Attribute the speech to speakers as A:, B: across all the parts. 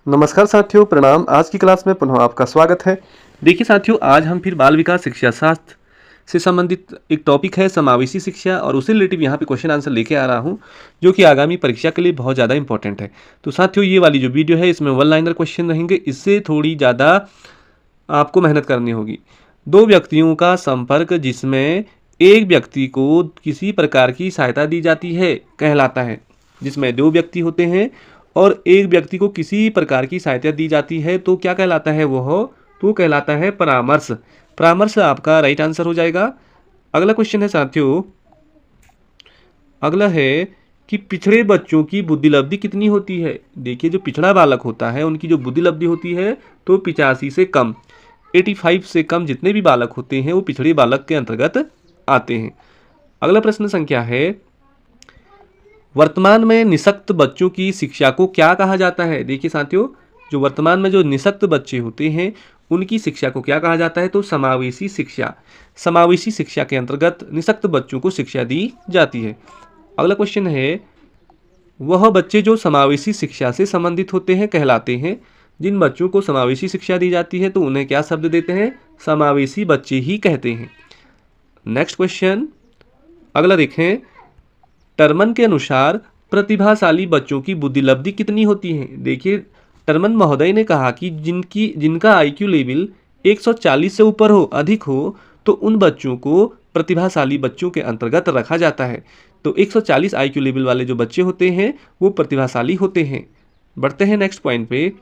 A: नमस्कार साथियों, प्रणाम। आज की क्लास में पुनः आपका स्वागत है। देखिए साथियों, आज हम फिर बाल विकास शिक्षा शास्त्र से संबंधित एक टॉपिक है समावेशी शिक्षा, और उससे रिलेटिव यहाँ पे क्वेश्चन आंसर लेके आ रहा हूँ, जो कि आगामी परीक्षा के लिए बहुत ज़्यादा इंपॉर्टेंट है। तो साथियों, ये वाली जो वीडियो है इसमें वन लाइनर क्वेश्चन रहेंगे, इससे थोड़ी ज़्यादा आपको मेहनत करनी होगी। दो व्यक्तियों का संपर्क जिसमें एक व्यक्ति को किसी प्रकार की सहायता दी जाती है कहलाता है। जिसमें दो व्यक्ति होते हैं और एक व्यक्ति को किसी प्रकार की सहायता दी जाती है तो क्या कहलाता है वह? तो कहलाता है परामर्श। परामर्श आपका राइट आंसर हो जाएगा। अगला क्वेश्चन है साथियों, अगला है कि पिछड़े बच्चों की बुद्धि लब्धि कितनी होती है। देखिए, जो पिछड़ा बालक होता है उनकी जो बुद्धि लब्धि होती है तो 85 से कम, 85 से कम जितने भी बालक होते हैं वो पिछड़े बालक के अंतर्गत आते हैं। अगला प्रश्न संख्या है, वर्तमान में निःशक्त बच्चों की शिक्षा को क्या कहा जाता है। देखिए साथियों, जो वर्तमान में जो निःशक्त बच्चे होते हैं उनकी शिक्षा को क्या कहा जाता है, तो समावेशी शिक्षा। समावेशी शिक्षा के अंतर्गत निःशक्त बच्चों को शिक्षा दी जाती है। अगला क्वेश्चन है, वह बच्चे जो समावेशी शिक्षा से संबंधित होते हैं कहलाते हैं। जिन बच्चों को समावेशी शिक्षा दी जाती है तो उन्हें क्या शब्द देते हैं, समावेशी बच्चे ही कहते हैं। नेक्स्ट क्वेश्चन, अगला देखें, टर्मन के अनुसार प्रतिभाशाली बच्चों की बुद्धि लब्धि कितनी होती है। देखिए, टर्मन महोदय ने कहा कि जिनका आईक्यू लेवल 140 से ऊपर हो, अधिक हो, तो उन बच्चों को प्रतिभाशाली बच्चों के अंतर्गत रखा जाता है। तो 140 आईक्यू लेवल वाले जो बच्चे होते हैं वो प्रतिभाशाली होते हैं। बढ़ते हैं नेक्स्ट पॉइंट पे।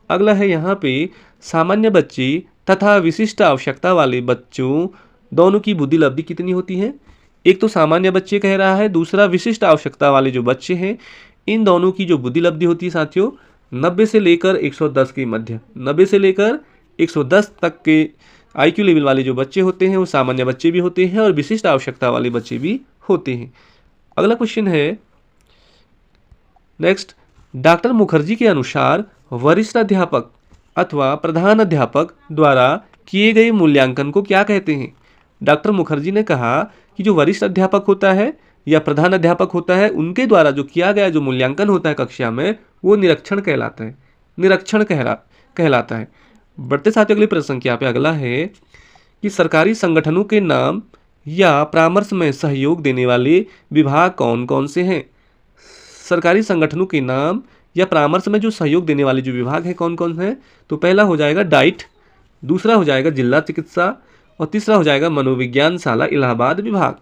A: अगला है यहाँ पे, सामान्य बच्चे तथा विशिष्ट आवश्यकता वाले बच्चों दोनों की बुद्धि लब्धि कितनी होती है। एक तो सामान्य बच्चे कह रहा है, दूसरा विशिष्ट आवश्यकता वाले जो बच्चे हैं, इन दोनों की जो बुद्धि लब्धि होती है साथियों 90 से लेकर 110 के मध्य, 90 से लेकर 110 तक के आईक्यू लेवल वाले जो बच्चे होते हैं वो सामान्य बच्चे भी होते हैं और विशिष्ट आवश्यकता वाले बच्चे भी होते हैं। अगला क्वेश्चन है नेक्स्ट, डॉक्टर मुखर्जी के अनुसार वरिष्ठ अध्यापक अथवा प्रधान अध्यापक द्वारा किए गए मूल्यांकन को क्या कहते हैं। डॉक्टर मुखर्जी ने कहा कि जो वरिष्ठ अध्यापक होता है या प्रधान अध्यापक होता है उनके द्वारा जो किया गया जो मूल्यांकन होता है कक्षा में वो निरीक्षण कहलाता है। निरीक्षण कहलाता है। बढ़ते साथियों, अगली प्रश्न संख्या पे अगला है कि सरकारी संगठनों के नाम या परामर्श में सहयोग देने वाले विभाग कौन कौन से हैं। सरकारी संगठनों के नाम या परामर्श में जो सहयोग देने वाले जो विभाग हैं कौन कौन हैं, तो पहला हो जाएगा डाइट, दूसरा हो जाएगा जिला चिकित्सा और तीसरा हो जाएगा मनोविज्ञान शाला इलाहाबाद विभाग।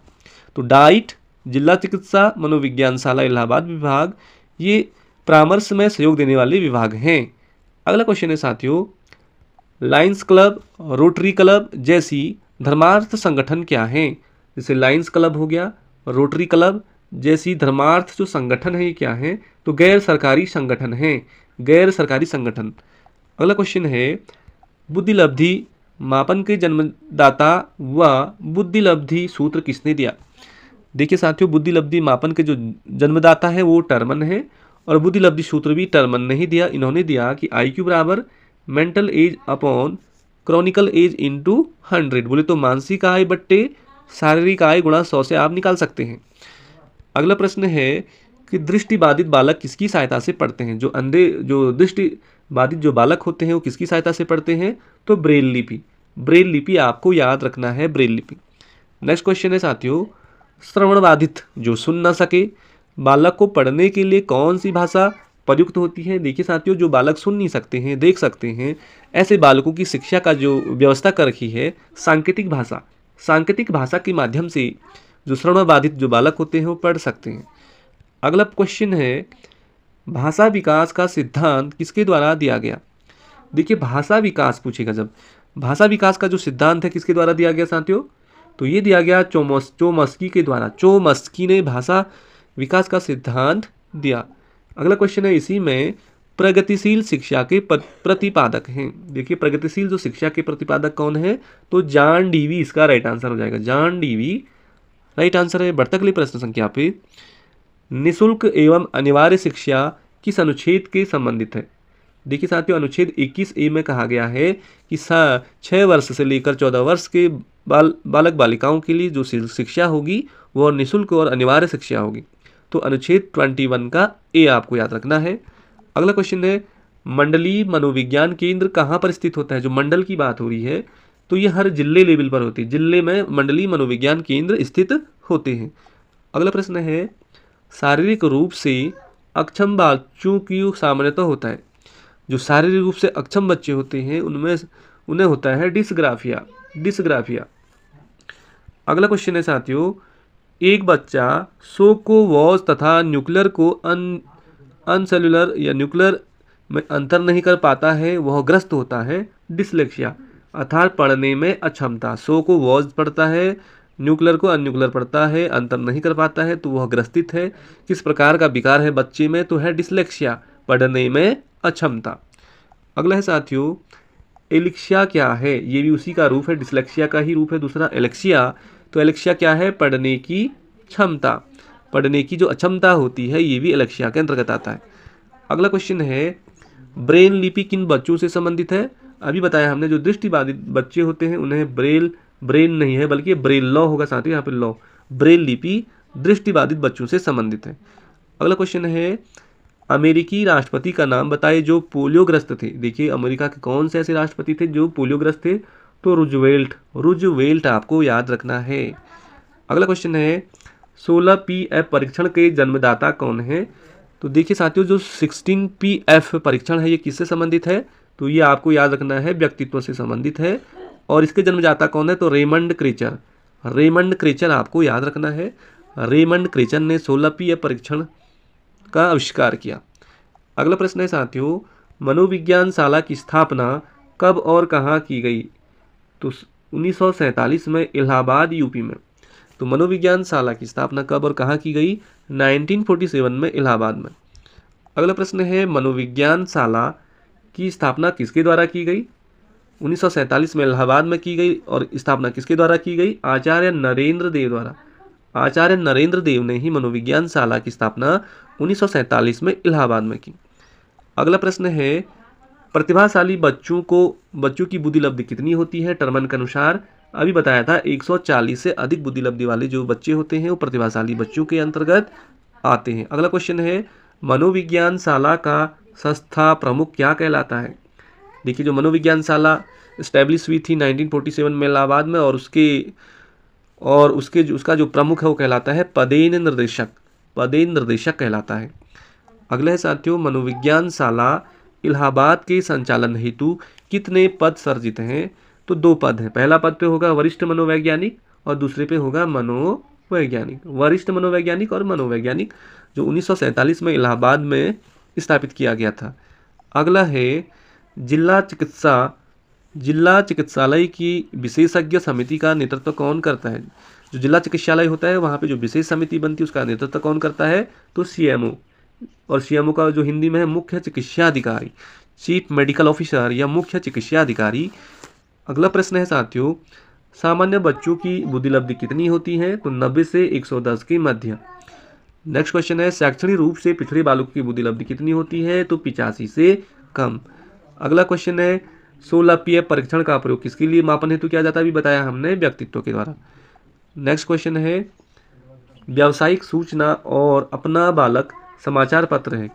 A: तो डाइट, जिला चिकित्सा, मनोविज्ञान शाला इलाहाबाद विभाग ये परामर्श में सहयोग देने वाले विभाग हैं। अगला क्वेश्चन है साथियों, लायंस क्लब, रोटरी क्लब जैसी धर्मार्थ संगठन क्या हैं। जैसे लायंस क्लब हो गया, रोटरी क्लब जैसी धर्मार्थ जो संगठन है ये क्या है, तो गैर सरकारी संगठन हैं, गैर सरकारी संगठन। अगला क्वेश्चन है, बुद्धि लब्धि मापन के जन्मदाता व बुद्धि लब्धि सूत्र किसने दिया। देखिए साथियों, बुद्धि लब्धि मापन के जो जन्मदाता है वो टर्मन है और बुद्धि लब्धि सूत्र भी टर्मन ने ही दिया। इन्होंने दिया कि IQ बराबर mental age upon chronological age into 100। बोले तो मानसिक आय बट्टे शारीरिक आय गुणा 100 से आप निकाल सकते हैं। अगला प्रश्न है कि दृष्टिबाधित बालक किसकी सहायता से पढ़ते हैं। जो अंधे जो दृष्टिबाधित जो बालक होते हैं वो किसकी सहायता से पढ़ते हैं, तो ब्रेल लिपि। ब्रेल लिपि आपको याद रखना है, ब्रेल लिपि। नेक्स्ट क्वेश्चन है साथियों, श्रवण बाधित जो सुन न सके बालक को पढ़ने के लिए कौन सी भाषा प्रयुक्त होती है। देखिए साथियों, जो बालक सुन नहीं सकते हैं, देख सकते हैं, ऐसे बालकों की शिक्षा का जो व्यवस्था कर रखी है सांकेतिक भाषा। सांकेतिक भाषा के माध्यम से जो श्रवण बाधित जो बालक होते हैं वो पढ़ सकते हैं। अगला क्वेश्चन है, भाषा विकास का सिद्धांत किसके द्वारा दिया गया। देखिए, भाषा विकास पूछेगा जब, भाषा विकास का जो सिद्धांत है किसके द्वारा दिया गया साथियों, तो ये दिया गया चोमस्की के द्वारा। चोमस्की ने भाषा विकास का सिद्धांत दिया। अगला क्वेश्चन है, इसी में प्रगतिशील शिक्षा के प्रतिपादक हैं। देखिए, प्रगतिशील जो शिक्षा के प्रतिपादक कौन है, तो जॉन डीवी इसका राइट आंसर हो जाएगा। जॉन डीवी राइट आंसर है। बढ़ते अगली प्रश्न संख्या पे, निःशुल्क एवं अनिवार्य शिक्षा किस अनुच्छेद के संबंधित है। देखिए साथियों, अनुच्छेद 21A में कहा गया है कि 6 वर्ष से लेकर 14 वर्ष के बालक बालिकाओं के लिए जो शिक्षा होगी वो निःशुल्क और अनिवार्य शिक्षा होगी। तो अनुच्छेद 21 का A आपको याद रखना है। अगला क्वेश्चन है, मंडलीय मनोविज्ञान केंद्र कहाँ पर स्थित होता है? जो मंडल की बात हो रही है तो ये हर जिले लेवल पर होती है, जिले में मंडलीय मनोविज्ञान केंद्र स्थित होते हैं। अगला प्रश्न है, शारीरिक रूप से अक्षम बच्चों की सामान्यतः होता है। जो शारीरिक रूप से अक्षम बच्चे होते हैं उनमें उन्हें होता है डिस्ग्राफिया, डिस्ग्राफिया। अगला क्वेश्चन है साथियों, एक बच्चा सोकोवॉज तथा न्यूक्लियर को अनसेलुलर या न्यूक्लियर में अंतर नहीं कर पाता है, वह ग्रस्त होता है डिसलेक्सिया, अर्थात पढ़ने में अक्षमता। सो को वॉज पढ़ता है, न्यूक्लियर को अनन्यूक्लियर पढ़ता है, अंतर नहीं कर पाता है तो वह ग्रस्तित है। किस प्रकार का विकार है बच्चे में? तो है डिसलेक्सिया, पढ़ने में अक्षमता। अगला है साथियों, एलिक्सिया क्या है? ये भी उसी का रूप है, डिसलेक्सिया का ही रूप है दूसरा एलेक्सिया। तो एलेक्सिया क्या है? पढ़ने की क्षमता, पढ़ने की जो अक्षमता होती है ये भी एलेक्सिया के अंतर्गत आता है। अगला क्वेश्चन है, ब्रेन लिपि किन बच्चों से संबंधित है? अभी बताया हमने, जो दृष्टिबाधित बच्चे होते हैं उन्हें ब्रेन नहीं है बल्कि ब्रेल लॉ होगा साथियों, यहाँ पे लॉ। ब्रेल लिपि दृष्टिबाधित बच्चों से संबंधित है। अगला क्वेश्चन है, अमेरिकी राष्ट्रपति का नाम बताइए जो पोलियोग्रस्त थे। देखिए अमेरिका के कौन से ऐसे राष्ट्रपति थे जो पोलियोग्रस्त थे? तो रूजवेल्ट, रूजवेल्ट आपको याद रखना है। अगला क्वेश्चन है, 16PF परीक्षण के जन्मदाता कौन है? तो देखिए साथियों, जो 16PF परीक्षण है ये किससे संबंधित है? तो ये आपको याद रखना है, व्यक्तित्व से संबंधित है। और इसके जन्मदाता कौन है? तो रेमंड क्रेचर, रेमंड क्रेचर आपको याद रखना है। रेमंड क्रेचर ने 16PF परीक्षण का आविष्कार किया। अगला प्रश्न है साथियों, मनोविज्ञान शाला की स्थापना कब और कहाँ की गई? तो 1947 में इलाहाबाद यूपी में। तो मनोविज्ञान शाला की स्थापना कब और कहाँ की गई? 1947 में इलाहाबाद में। अगला प्रश्न है, मनोविज्ञान शाला की स्थापना किसके द्वारा की गई? 1947 में इलाहाबाद में की गई। और स्थापना किसके द्वारा की गई? आचार्य नरेंद्र देव द्वारा। आचार्य नरेंद्र देव ने ही मनोविज्ञान शाला की स्थापना 1947 में इलाहाबाद में की। अगला प्रश्न है, प्रतिभाशाली बच्चों की बुद्धि लब्धि कितनी होती है? टर्मन के अनुसार अभी बताया था 140 से अधिक बुद्धि लब्धि वाले जो बच्चे होते हैं वो प्रतिभाशाली बच्चों के अंतर्गत आते हैं। अगला क्वेश्चन है, मनोविज्ञान शाला का संस्था प्रमुख क्या कहलाता है? देखिए, जो मनोविज्ञान शाला इस्टेब्लिश हुई थी 1947 में इलाहाबाद में, और उसका जो प्रमुख है वो कहलाता है पदेन निर्देशक, पदेन निर्देशक कहलाता है। अगला है साथियों, मनोविज्ञान शाला इलाहाबाद के संचालन हेतु कितने पद सर्जित हैं? तो 2 पद हैं। पहला पद पे होगा वरिष्ठ मनोवैज्ञानिक और दूसरे पे होगा मनोवैज्ञानिक, वरिष्ठ मनोवैज्ञानिक और मनोवैज्ञानिक, जो 1947 में इलाहाबाद में स्थापित किया गया था। अगला है, जिला चिकित्सालय की विशेषज्ञ समिति का नेतृत्व कौन करता है? जो जिला चिकित्सालय होता है वहाँ पे जो विशेष समिति बनती है उसका नेतृत्व कौन करता है? तो CMO। और CMO का जो हिंदी में है मुख्य चिकित्सा अधिकारी, चीफ मेडिकल ऑफिसर या मुख्य चिकित्सा अधिकारी। अगला प्रश्न है साथियों, सामान्य बच्चों की बुद्धि लब्धि कितनी होती है? तो 90 से 110 के मध्य। नेक्स्ट क्वेश्चन है, शैक्षणिक रूप से पिछड़े बालकों की बुद्धि लब्धि कितनी होती है? तो 85 से कम। अगला क्वेश्चन है, 16PF परीक्षण का प्रयोग किसके लिए मापन हेतु किया जाता है? अभी बताया हमने, व्यक्तित्व के द्वारा। नेक्स्ट क्वेश्चन है, व्यावसायिक सूचना और अपना बालक समाचार पत्र है।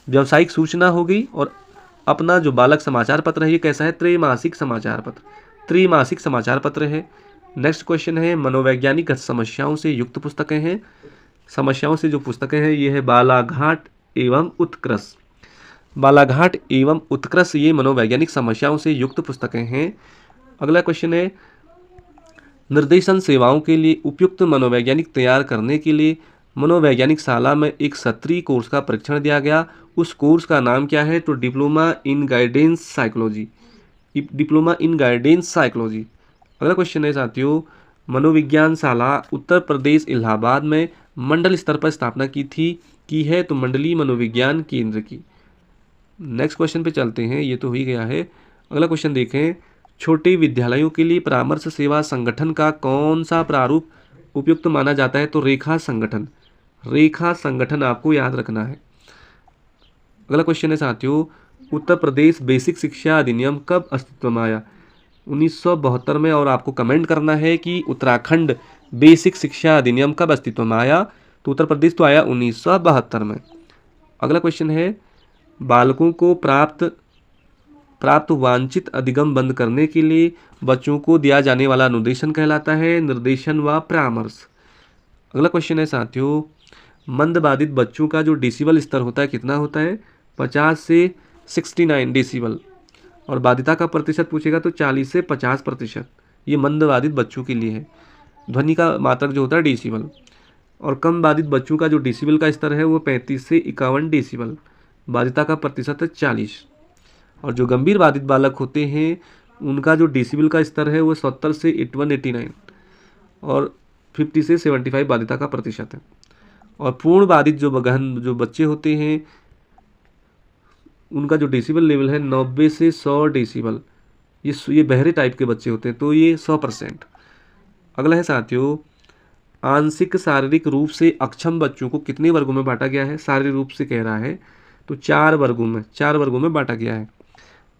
A: व्यावसायिक सूचना हो गई और अपना जो बालक समाचार पत्र है ये कैसा है? त्रैमासिक समाचार पत्र, त्रैमासिक समाचार पत्र है। नेक्स्ट क्वेश्चन है, मनोवैज्ञानिक समस्याओं से युक्त पुस्तकें हैं। समस्याओं से जो पुस्तकें हैं ये है बालाघाट एवं उत्कर्ष, बालाघाट एवं उत्कर्ष, ये मनोवैज्ञानिक समस्याओं से युक्त पुस्तकें हैं। अगला क्वेश्चन है, निर्देशन सेवाओं के लिए उपयुक्त मनोवैज्ञानिक तैयार करने के लिए मनोवैज्ञानिक शाला में एक सत्रीय कोर्स का परीक्षण दिया गया। उस कोर्स का नाम क्या है? तो diploma in guidance psychology, diploma in guidance psychology. अगला क्वेश्चन है साथियों, मनोविज्ञान शाला उत्तर प्रदेश इलाहाबाद में मंडल स्तर पर स्थापना की है तो मंडलीय मनोविज्ञान केंद्र की। नेक्स्ट क्वेश्चन पे चलते हैं, ये तो हो ही गया है। अगला क्वेश्चन देखें, छोटे विद्यालयों के लिए परामर्श सेवा संगठन का कौन सा प्रारूप उपयुक्त माना जाता है? तो रेखा संगठन, रेखा संगठन आपको याद रखना है। अगला क्वेश्चन है साथियों, उत्तर प्रदेश बेसिक शिक्षा अधिनियम कब अस्तित्व में आया? 1972 में। और आपको कमेंट करना है कि उत्तराखंड बेसिक शिक्षा अधिनियम कब अस्तित्व में आया? तो उत्तर प्रदेश तो आया 1972 में। अगला क्वेश्चन है, बालकों को प्राप्त प्राप्त वांछित अधिगम बंद करने के लिए बच्चों को दिया जाने वाला अनुदेशन कहलाता है निर्देशन व परामर्श। अगला क्वेश्चन है साथियों, मंदबाधित बच्चों का जो डेसिबल स्तर होता है कितना होता है? 50 से 69 डेसिबल। और बाधिता का प्रतिशत पूछेगा तो 40 से 50%। ये मंदबाधित बच्चों के लिए है। ध्वनि का मात्रक जो होता है डेसिबल। और कम बाधित बच्चों का जो डेसिबल का स्तर है वो 35 से 51 डेसिबल। बाधिता का प्रतिशत है 40। और जो गंभीर बाधित बालक होते हैं उनका जो डेसिबल का स्तर है वो 70 से 189 और 50 से 75 बाधिता का प्रतिशत है। और पूर्ण बाधित जो गहन जो बच्चे होते हैं उनका जो डेसिबल लेवल है 90 से 100 डेसिबल। ये बहरे टाइप के बच्चे होते हैं तो ये 100%। अगला है साथियों, आंशिक शारीरिक रूप से अक्षम बच्चों को कितने वर्गों में बांटा गया है? शारीरिक रूप से कह रहा है तो 4 वर्गों में बांटा गया है।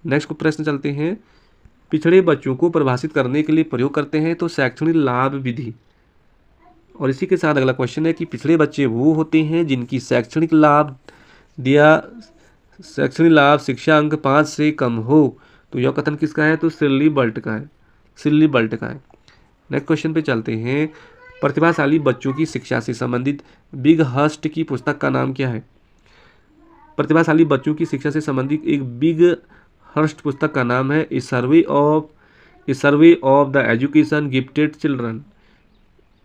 A: नेक्स्ट को प्रश्न चलते हैं, पिछड़े बच्चों को परिभाषित करने के लिए प्रयोग करते हैं तो शैक्षणिक लाभ विधि। और इसी के साथ अगला क्वेश्चन है कि पिछड़े बच्चे वो होते हैं जिनकी शैक्षणिक लाभ शिक्षा अंक 5 से कम हो। तो यह कथन किसका है? तो सिरली बल्ट का है। नेक्स्ट क्वेश्चन पे चलते हैं, प्रतिभाशाली बच्चों की शिक्षा से संबंधित बिग हर्स्ट की पुस्तक का नाम क्या है? प्रतिभाशाली बच्चों की शिक्षा से संबंधित एक बिग हर्स्ट पुस्तक का नाम है a survey of the education gifted children.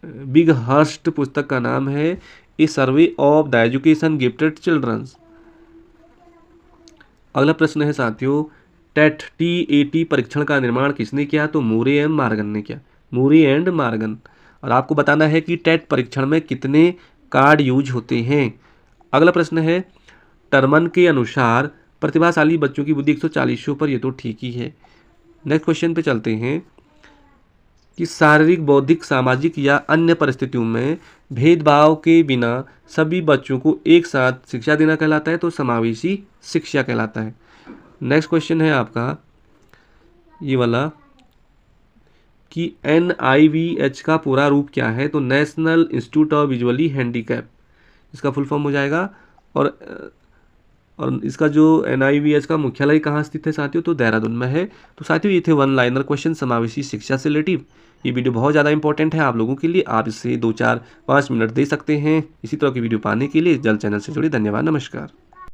A: Havighurst पुस्तक का नाम है a survey of the education gifted childrens. अगला प्रश्न है साथियों, TET परीक्षण का निर्माण किसने किया? तो मूरे एंड मार्गन ने किया। मूरे एंड मार्गन। और आपको बताना है कि टेट परीक्षण में कितने कार्ड यूज होते हैं। अगला प्रश्न है, टर्मन के अनुसार प्रतिभाशाली बच्चों की बुद्धि 140 से ऊपर। ये तो ठीक ही है। नेक्स्ट क्वेश्चन पे चलते हैं कि शारीरिक, बौद्धिक, सामाजिक या अन्य परिस्थितियों में भेदभाव के बिना सभी बच्चों को एक साथ शिक्षा देना कहलाता है तो समावेशी शिक्षा कहलाता है। नेक्स्ट क्वेश्चन है आपका ये वाला कि NIVH का पूरा रूप क्या है? तो national institute of visually handicap इसका फुल फॉर्म हो जाएगा। और इसका जो NIVH का मुख्यालय कहाँ स्थित है साथियों? तो देहरादून में है। तो साथियों ये थे 1 लाइनर क्वेश्चन समावेशी शिक्षा से रिलेटिव। ये वीडियो बहुत ज़्यादा इंपॉर्टेंट है आप लोगों के लिए। आप इससे 2, 4, 5 मिनट दे सकते हैं। इसी तरह की वीडियो पाने के लिए जल्द चैनल से जुड़े। धन्यवाद, नमस्कार।